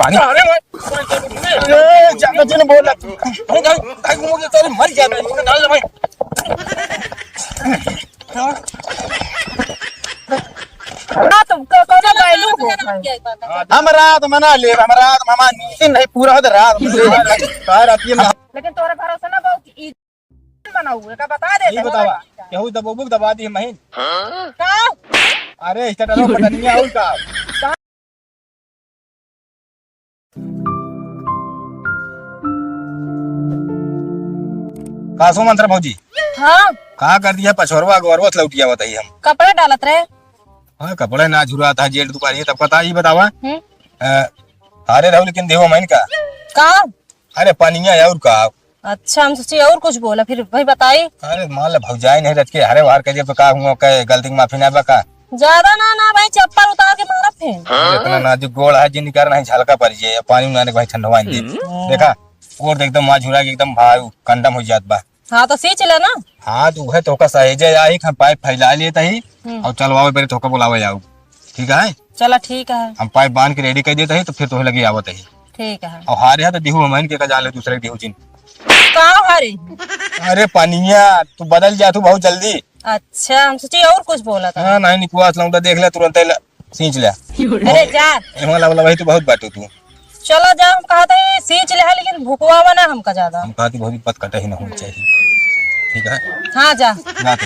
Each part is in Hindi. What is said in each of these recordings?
पानी ने बोला मर जाता भाई। हमरा तो मना ले, हमरा तो मामा नींद नहीं पूरा होता रात लेकिन तोरे भरोसा ना बहु ई बना हुए का बता दे। बतावा केहू दबोबुक दबा दी महीन का। अरे इस तरह पता नहीं आउल का कासो मंत्र भौजी। हाँ कहा कर दिया पछोरवा गोरवा लौटिया बताइए हम कपड़े डालत रहे। हाँ कपड़े ना झुरा था जेल दुकान तब पता ही बतावा अरे रहो लेकिन देहो मैंने का। अरे पानिया और का। अच्छा हम सोचिए और कुछ बोला फिर भाई बताई। अरे मान ला भौजाई नहीं रच के हरे वार करिए तो का हुआ के गलती की माफी ना बका ज्यादा ना भाई चप्पल उतार के मारा फिर। इतना नाजुक गोड़ है जिन निकार नहीं झलका पड़ जाए पानी में भाई ठंडवा दे देखा और एकदम मां झुरा के एकदम भाई कंडम हो जात बा। हाँ तो सींच ले ना। हाँ तो वह तो का सहेजे आई हम पाइप फैला लेता ही और चलवावे पहले तो बुलावे जाओ ठीक है। चला ठीक है हम पाइप बांध के रेडी कर देता ही तो फिर तो लगी आवत ही ठीक है। और हारे तो देहू हमन के का जाले दूसरे देहू चिन का हारे। अरे पानिया तू बदल जा तू बहुत जल्दी। अच्छा हम सोचिए और कुछ बोला था। हाँ नहीं निकवास लौंडा देख ले तुरंत सींच ले। अरे जा एमा वाला वही तो बहुत बाटू तू। चलो जा हम कहा था सींच ले है लेकिन भुकवा ना हमका ज्यादा। हम कहा बहुत पत कटा ही ना होनी चाहिए ठीक है। हाँ जा जाते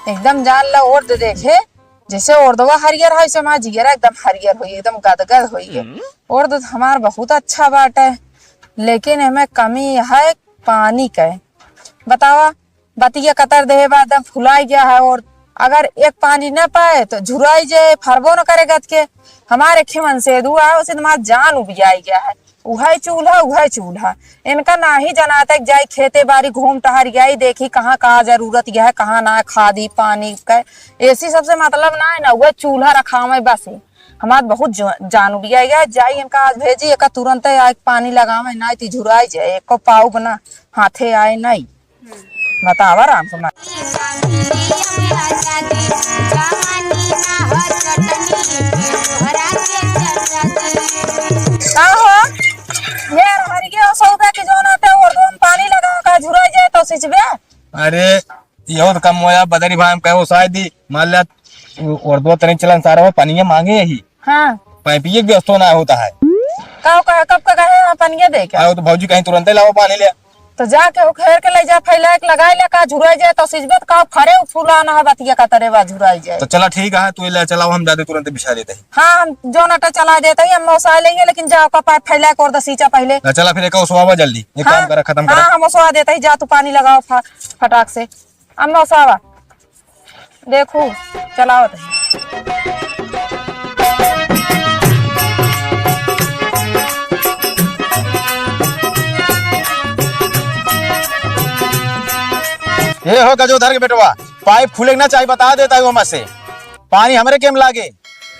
एकदम जान ला और दे देखे जैसे उर्दवा हरियर है वैसे हमारा जिगरा एकदम हरियर हुई एकदम गदगद हुई है। और तो हमारा बहुत अच्छा बाट है लेकिन हमें कमी है पानी का। बतावा बतिया कतर दे बाद एकदम फुलाई गया है और अगर एक पानी न पाए तो झुराई जाए फरबो न करे गद के। हमारे खिमन से दुआ है उसे तुम्हारा जान उबियाई गया है। उहाई चूल्हा इनका ना ही जनातक जाई खेते बारी घूम टहर गई देखी कहाँ कहाँ जरूरत है कहाँ ना खादी पानी का ऐसी सबसे मतलब ना है ना वह चूल्हा रखा में बस हमारे बहुत जान उबियाई गया। जाई इनका आज भेजी एक तुरंत आग पानी लगावे ना ती झुराई जाए एक पाऊ बना हाथे आए नहीं। बतावा राम कुमार पानी लगा झुरा जाए तो सिचबे। अरे यो तो कम होया बदरी भाई हम कहो शायद ही मान लिया और दो तरह चलन सारा पानी मांगे ही। हाँ पाइपिए व्यस्त होना होता है कब का कहे पानी दे क्या तो भौजी कहीं तुरंत लाओ पानी ले तो जाके घेर के ले जा फैला के लगाई ले का झुराई जाए तो सिचबे तो का खरे फुलाना है बतिया का तरह झुराई जाए। तो चला ठीक है तू ले चलाओ हम जाते तुरंत बिछा देते हैं। हाँ हम जो नटा चला देते ही हम मौसा लेंगे लेकिन जाओ का पाइप फैला के और द सींचा पहले। चला फिर एक सुहावा जल्दी एक काम करा खत्म करा। हाँ हम मौसा देते ही जा तू पानी लगाओ फटाक से। अब मौसावा देखो चलाओ ये हो गजोधर के बेटवा पाइप खुले ना चाहिए बता देता है से पानी हमारे केम लागे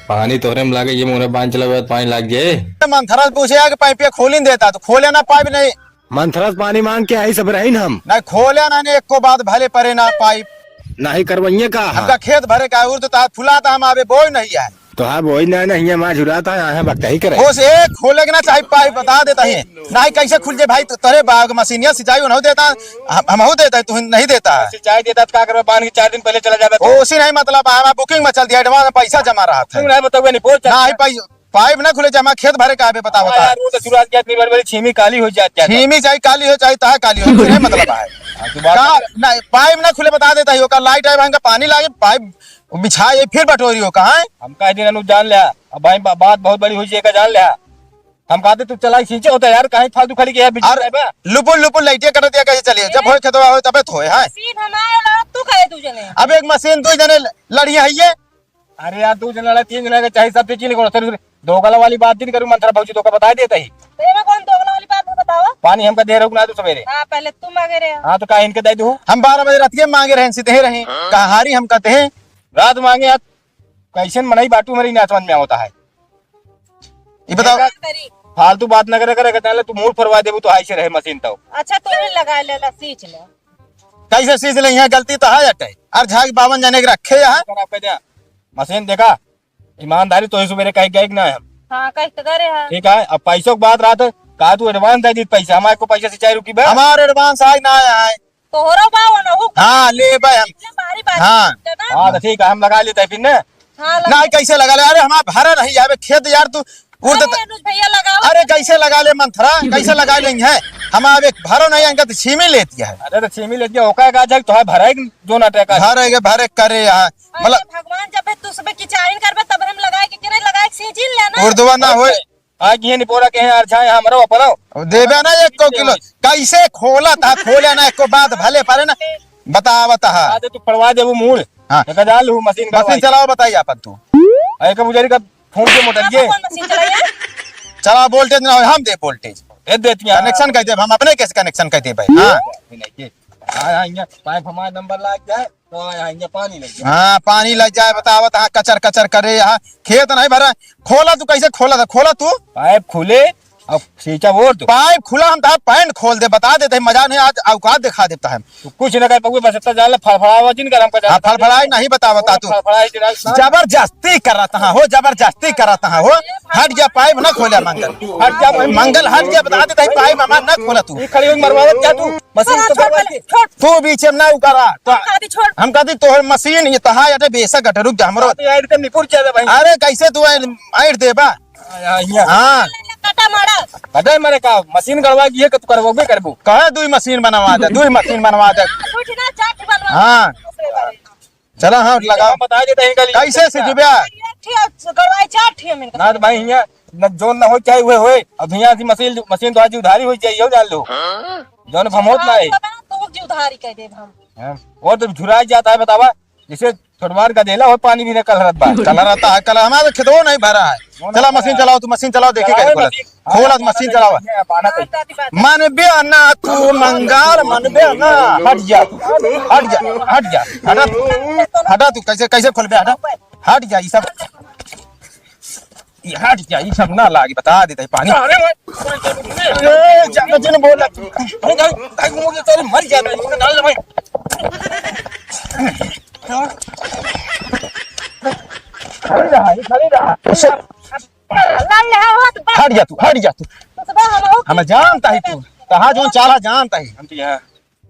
पानी तोरे में लागे ये मोरे बांध चला पानी लाग गए। मंथरस पूछे कि पाइप खोल देता तो खोले ना पाइप नहीं मंथरस पानी मांग के आई सब रही ना हम नहीं खोले ना एक को बात भले परे ना पाइप नहीं करवाइए का हमका खेत भरे का उर्द तो फुला था हम आवे बोई नहीं है तो हाँ वही नहीं माँ झुराता है बकता ही करे उस एक खोले के ना चाहिए पाइप बता देता है नहीं कैसे खुल जाए भाई तेरे बाग मशीनिया सिंचाई नहीं देता हम देता है तू नहीं देता है सिंचाई देता क्या कर पानी 4 दिन पहले चला जाए उसी नहीं मतलब बुकिंग में चल दिया एडवांस में पैसा जमा रहा था पाइप ना खुले जमा खेत भरे का बता होता है छीमी काली हो जाती है छीमी चाहे काली हो चाहे ता काली हो मतलब है पाइप ना खुले बता देता है लाइट आए पानी लागे पाइप बिछाए फिर बटोरी हो कहा हम कह दिन जान लिया अब भाई बात बहुत बड़ी हुई जान लिया हम कहते तू चला खींचे होता यार कहीं फालतू खड़ी के लुपुल लाइटे कर दिया कैसे चलिए जब हो खेतवा हो तबे थोए है अब एक मशीन 2 जने लड़िया है ये। अरे यार 2 जने 3 जने चाहिए सब चीज दो गला वाली बात नहीं करूँ मंथरा भौजी तो का बता देता ही कौन दो गला वाली बात बतावा पानी हमका दे रहा तो सवेरे। हाँ पहले तुम मांगे रहे। हाँ तो कहीं इनके दे दू हम 12 बजे रात के मांगे रहे सीधे रहे कहारी हम कहते हैं रात मांगे कैसे मनाई बाटू मेरी ना समझ में होता है ये बताओ करी। फालतू बात न करे करे तू मूड फरवा देबू तो हाई से रहे मशीन तो। अच्छा तू ही लगा ले ला सींच ले। कैसे सीज ले, यहाँ गलती तो है अटे और झाग 52 जने के रखे यहाँ। मशीन देखा ईमानदारी तो सुबह कहीं गए ना हम। हाँ कह तो करे है। ठीक है अब पैसों की बात रहा कहा तू एडवांस दे दी पैसा हमारे को पैसा सिंचाई रुकी बा। हमारे एडवांस आज ना आया है। तो हो रहा बाव ना हो। हाँ ले भाई हम। बारी बारी हाँ। हाँ तो ठीक है हम लगा लेते हैं फिर ना। हाँ ना कैसे लगा ले, अरे हमारा भाड़ा नहीं आवे खेत यार तू उड़ तो। अनुज भैया लगाओ। अरे कैसे लगा ले मंथरा, कैसे लगा लेंगे है हम अब एक भारो नहीं आएंगे तो छीमी लेती है। अरे तो छीमी लेती है ओका का जग तो है भरा जो ना टेका भरे करे यहाँ मतलब भगवान जब तू सब किचाइन करबे तब हम लगाए कि नहीं लगाए सींचिन लेना। उर्दुआ ना हो आज ये निपोरा के हैं अच्छा हमारा अपना देवे ना 1 किलो कैसे खोला था, खोले ना एक बात भले पारे ना बता आदे तू पड़वा दे वो मूड। हाँ। एक डाल लूं मशीन का मशीन चलाओ बताइए आप तू एक बुझारी का फूंक के मोटर ये कौन मशीन चलाइए? चला वोल्टेज ना हो हम दे वोल्टेज दे देती हैं कनेक्शन कहते हम अपने कैसे कनेक्शन कहते भाई। हाँ हाँ पाइप हमारा नंबर लाग जाए तो यहाँ पानी लग जाए। हाँ पानी लग जाए बतावत हाँ कचर कचर करे यहाँ खेत नहीं भरा। खोला तू कैसे खोला था, खोला तू पाइप खुले अब सींचा वोट तो पाइप खुला हम था पैंट खोल दे बता देते मजा नहीं आज औकात दिखा देता है। तू कुछ न कर पाऊंगे बस इतना जान ले फड़फड़ावा जिन कर हमको हाँ फड़फड़ाई नहीं बता तू जबरदस्ती कराता हाँ हो, जबरदस्ती कराता हाँ हो। हट गया पाइप ना खोला मंगल हट गया बता देता है पाइप हमारा ना खोला तू खड़ी हुई मरवावत क्या तू मशीन तो करवा के तू बीच में ना उकरा तो आदि छोड़। हम कहती तो मशीन ये तहा अटे बेसक अटे रुक जा हमरो। ऐड कर निपुर चाहिए भाई। अरे कैसे तू ऐड दे बा हाँ काटा मारा। कदे मेरे का मशीन गड़वा की है कि तू करवाबे करबू कहे दुई मशीन बनवा दे कुछ ना चाट बनवा। हाँ चला हाँ लगाओ बता देते हैं कल कैसे सिजबिया गड़वाई चाट थी हम ना तो भाई यहाँ न जोन ना हो चाहे हुए होए अब यहाँ से मशीन तो आज उधारी हो चाहिए जान लो जोन भमोत ना है तो जी उधारी कह दे हम। और तो झुरा जाता है बतावा जिसे छोटवार का देला और पानी भी न कल रत बा कल रहता है कल हमारा खेतों नहीं भरा है। चला मशीन चलाओ तू मशीन चलाओ देखे कैसे खोला तो मशीन चलाओ मन बे ना तू मंगार मन बे ना हट जा हटा तू कैसे खोल बे हट जा ये सब हट जा ये सब ना लागी बता देता है पानी। अरे जन बोला तू अरे मर जा डाल भाई हट जा तू हमें जानता है तू तहा जो चाला जानता है हम तो यहाँ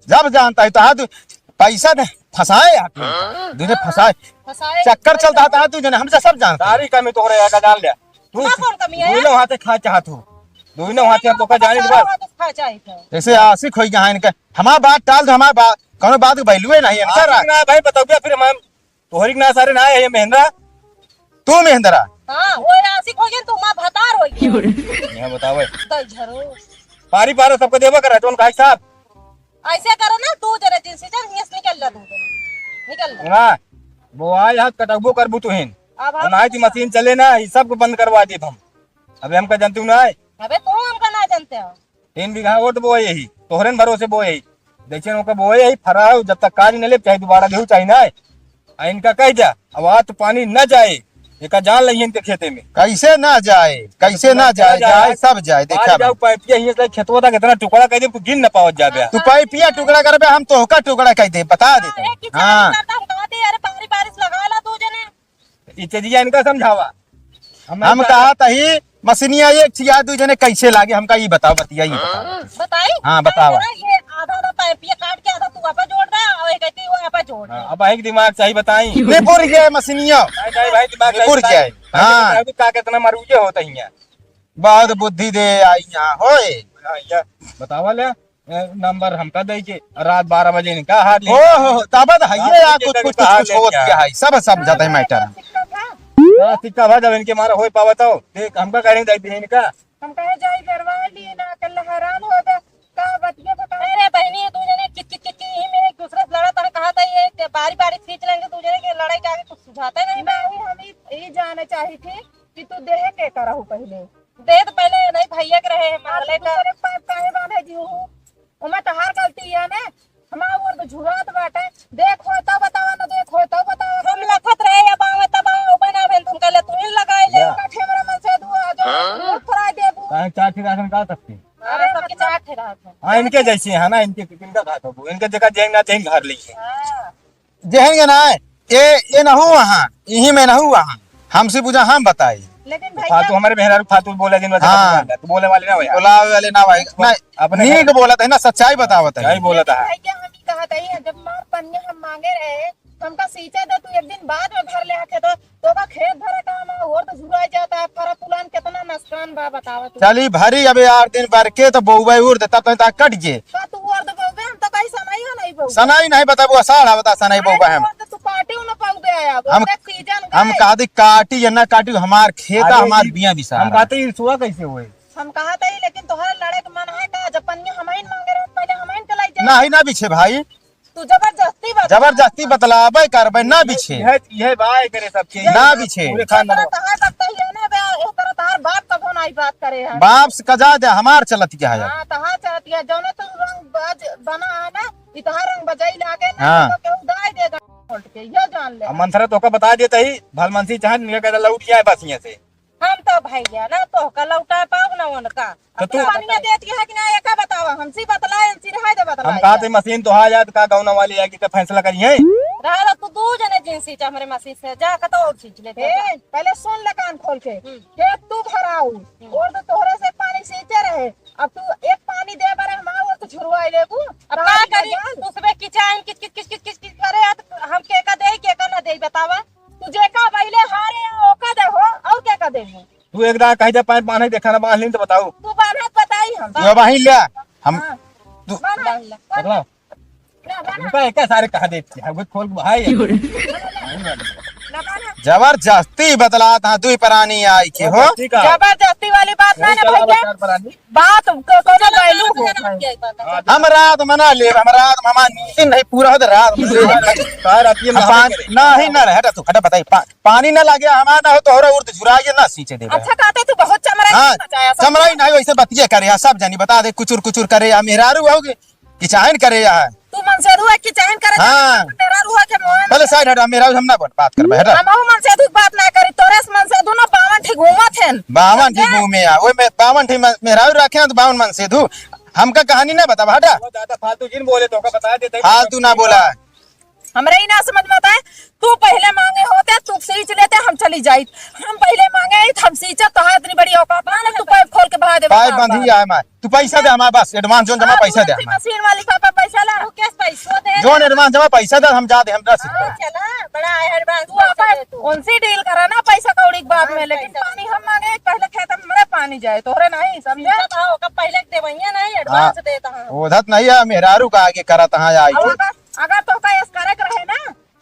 जब जानता है तहा तू पैसा ने फंसाए दूने फंसाए चक्कर चलता था तू जने हमसे सब जानता सारी कमी तो रहा का जान लिया तू कौन कमी है? दोनों हाथे खा चाहत हो दोनों हाथे हम तो का जाने के बाद जैसे आशिक हो गया इनका हमारा बात टाल दो हमारा बात कौन बात वैल्यू नहीं है इनका ना भाई बताओ फिर हम तोहरी ना सारे ना है ये महेंद्रा तू महेंद्रा हां वो आशिक हो गया तू मां भतार हो गई। यहाँ बताओ तो झरो पारी पारो सबको देवा कर रहा है साहब ऐसे करो ना तू जरा दिन से चल यस निकल जा तू निकल जा। ना वो आए हाथ कटबो करबू तू हिन अब ना थी मशीन चले ना ये सब बंद करवा दी हम अबे हमका जानती हूँ ना अबे तू हमका ना जानते हो 3 बीघा वोट बो यही तोहरे भरोसे बो यही देखिए उनका बो यही फरा है जब तक काज न ले चाहे दोबारा गेहूं चाहिए ना इनका कह जा अब आज तो पानी न जाए एक जान ली इनके खेते में कैसे ना जाए जाए सब जाए देखा जाओ पाइपिया ही से खेतवा था कितना टुकड़ा कह दे तू गिन न पावत जाबे तू पाइपिया टुकड़ा करबे हम तो का टुकड़ा कह दे बता देते हाँ अरे पानी बारिश लगा ला तू जने ये चीज इनका समझावा हम कहा तही मशीनिया एक छिया दू जने कैसे लागे हमका ये बताओ बतिया ये बताई। हाँ, बतावा। ये आधा पाइपिया काट के आधा तू आपा जोड़ रहा और ये कहती वो आपा जोड़ रहा। अब एक दिमाग चाहिए बताई निपुर गया मशीनिया भाई दिमाग निपुर गया है। हाँ का कितना मरूजे होता ही है बहुत बुद्धि दे आई यहाँ होए बतावा ले नंबर हमका दे के रात 12 बजे इनका हाथ ओ हो तब है या कुछ हो गया है सब समझाता है मैटर सिक्का भा जब इनके मारा हो पावत हो देख हमका करेंगे दाई इनका हम कहे जाई करवा ली ना कल हैरान हो गए का बतिया बता अरे बहनी तू जने किच किच किच ही में एक दूसरे से लड़ा था कहा था ये बारी बारी खींच लेंगे तू जने के लड़ाई के आगे कुछ सुझाता नहीं। मैं हम ये जानना चाही थी कि तू देह के करहु पहले दे तो पहले नहीं भैया के रहे मारले का पाइप काहे बांधे जी हूं ओमा तहार गलती है ने हमार और तो झुरात बाटे देखो तो बतावा ना देखो तो बतावा हम लखत रहे या बावे तब बना भेल तुम कहले तू ही लगाई ले ठेमरा मन से दुआ जो फराई देबू। काहे चार ठे राशन खा सकते हैं। अरे सबके चार ठे रहत है। हाँ इनके जैसे है ना, इनके किनका खाता हो इनके जगह जेंग ना जेंग घर ली है। हाँ। जेहेंगे ना ये ना हो वहाँ, यही में ना हो वहाँ, हमसे पूछा हम बताई। लेकिन भैया फालतू हमारे मेहरारू फालतू बोले दिन हाँ। तो बोले वाले ना हो यार। बोला वाले ना भाई ना, अपने नीक बोला था ना, सच्चाई बतावत क्या ही है। बोला था। भैया हम ही कहत है जब मार पन्ने हम मांगे रहे तो हमका सींचे दे तू एक दिन बाद में भर ले आके तो का खेत भरा काम है और तो झुराई जाता है फरा पुलान कितना नुकसान बा बतावा तू। चली भरी अबे 8 दिन भर के तो बउबे उड़ देता तो कट जे का तू और दबोगे हम तो कहीं समय हो नहीं बहु। सनाई नहीं बताबू, असाढ़ बता सनाई बउबा हम। तू पार्टी न पाऊ दे आया हम- सीजन हम कहा दी काटी या ना काटी हमार खेता अरे हमार ये- बिया हम बिसा। कहते हैं सुआ कैसे हुए। हम कहा था लेकिन तोहरा लड़े के मन है का जब पन्नी हमाइन मांगे रहे पहले हमाइन चलाई जाए ना ही ना बिछे भाई, तू जबरदस्ती बता जबरदस्ती बतलाबे करबे ना बिछे, यह बाय करे सबके ना बिछे। पूरे खानदान तेरा तहार लगता ही है ना बे ए तरह तहार बाप कबो नहीं बात करे है। बाप से कजा दे हमार चलत क्या है। हां तहार चाहती है जौने तू रंग बाज बना है ना ई तहार रंग बजाई लागे ना हाँ। तो केहू दाई देगा उल्ट के ये जान ले। अब मंथरा तो का बता देता ही भलमनसी चाहे निकल के लौट जाए बस यहाँ से। हम तो भैया ना तो का लौटा पाऊ ना उनका तो तू तू- पानी देती है कि ना ये का बतावा हमसी बतलाए हमसी रहा दे बतलाए। हम कहा थे मशीन तो आ जात का गौना वाली आके का फैसला करिए। रहा तू दू जने जिंसी चा हमरे मसीह से जा के तो और चीज लेते पहले सुन ले कान खोल के खेत तू भराऊ और तो तोहरे से पानी सींचे रहे अब तू एक पानी दे बारे हम और तो छुरवाई लेबू अब का करी तू सबे किचाइन किच किच किच किच किच किच करे हम के का दे के का ना दे बतावा तू जे का पहले हारे ओका दे हो और के का देबू तू एक दाग कहीं पाइप बांधे देखा ना बांध ली तो बताओ। तू बात बताई हम तू वहीं ले हम तू बतलाओ उनका एक सारे कहा देते हैं वो खोल भाई। जबरदस्ती बतला था तू परानी आई के हो। जबरदस्ती वाली बात ना ना भैया बात को कोनो बैलू हो हम रात मना ले, हम रात हमार नींद नहीं पूरा हो रात ना ही ना रहे तू हटा बताई पानी ना लगे हमार ना हो तो होरे उर्द झुराइए ना सींचे दे। अच्छा कहते तू बहुत चमड़ा हाँ मचाया सब। समराई नहीं वैसे बतिये करे या सब जानी बता दे कुचुर कुचुर करे या मेहरारू होगे कि चाहन करे या तू मन से रुआ की चाहन करे हाँ। तेरा रुआ के मोह पहले साइड हटा, मेहरारू हम ना बात कर हटा। हम मन से तू बात ना करी तोरे से मन से तू ना 52 ठीक घूमत हन 52 ठीक मुंह में आ ओए में 52 ठीक मेहरारू रखे हैं तो 52 मन से तू हमका कहानी ना बता हटा। ज्यादा फालतू जिन बोले तो का बता देते। फालतू ना बोला हमरे ही ना समझ में आता है तू पहले मांगे होते तू सींच लेते हम चली जाई हम पहले मांगे हम सींचा तो इतनी बड़ी औकात ना तू पाइप खोल के बहा दे पाइप बंधी है हमार तू पैसा दे हमारे बस एडवांस जोन जमा पैसा दे हमार मशीन वाली पापा पैसा ला तू कैसे पैसा दे जोन एडवांस जमा पैसा दे हम जा दे हम रस चला बड़ा एडवांस तू अपन उनसे डील करा ना पैसा कौड़ी के बाद में लेकिन पानी हम मांगे पहले खेत में पानी जाए तोरे नहीं समझे का पहले देवैया नहीं एडवांस देता हूं ओधत नहीं है मेहरारू का आगे करा तहां आई अगर तो का करक रहे ना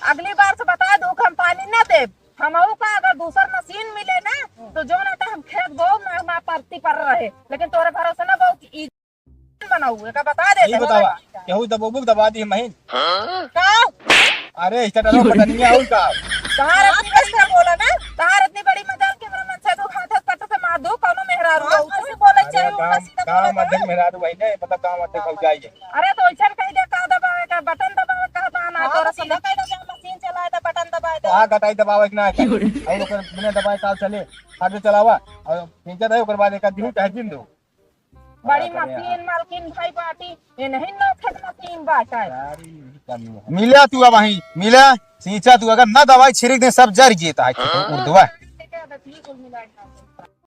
अगली बार से बता दो हम पानी ना दे हम का अगर दूसर मशीन मिले ना तो जो ना हम खेत बो ना परती पर रहे लेकिन तोरे भरोसे ना बो की बनाऊ का बता दे ये बतावा केहू दबोबुक दबा दी महीन का अरे इस तरह पता नहीं है का तहार इतनी कैसे बोला ना तहार इतनी बड़ी मजाल के मन से तू हाथ पट से मार दो कोनो मेहरारू तू बोले चाहिए उल्टा सीधा काम बोले मध्यम मेहरारू भाई ने मतलब काम मध्यम हो जाइए। अरे तो ऐसा कह दे का दबावे का बटन दबावे का ताना तोरा सीधा कह दे मशीन चलाए तो बटन दबाए तो आ गटाई दबावे कि ना और ओकर बिना दबाए काल चले आगे चलावा और नीचे दे ओकर बाद एक दिन चाहे दिन दो बड़ी मशीन मालकिन भाई बाटी ये नहीं नौखट मशीन बाटा है सारी कमी है। मिला तू अब वहीं मिला सींचा तू अगर ना दवाई छिड़क दे सब जर जीता है उर्दुआ ठीक है बस ये कुल मिला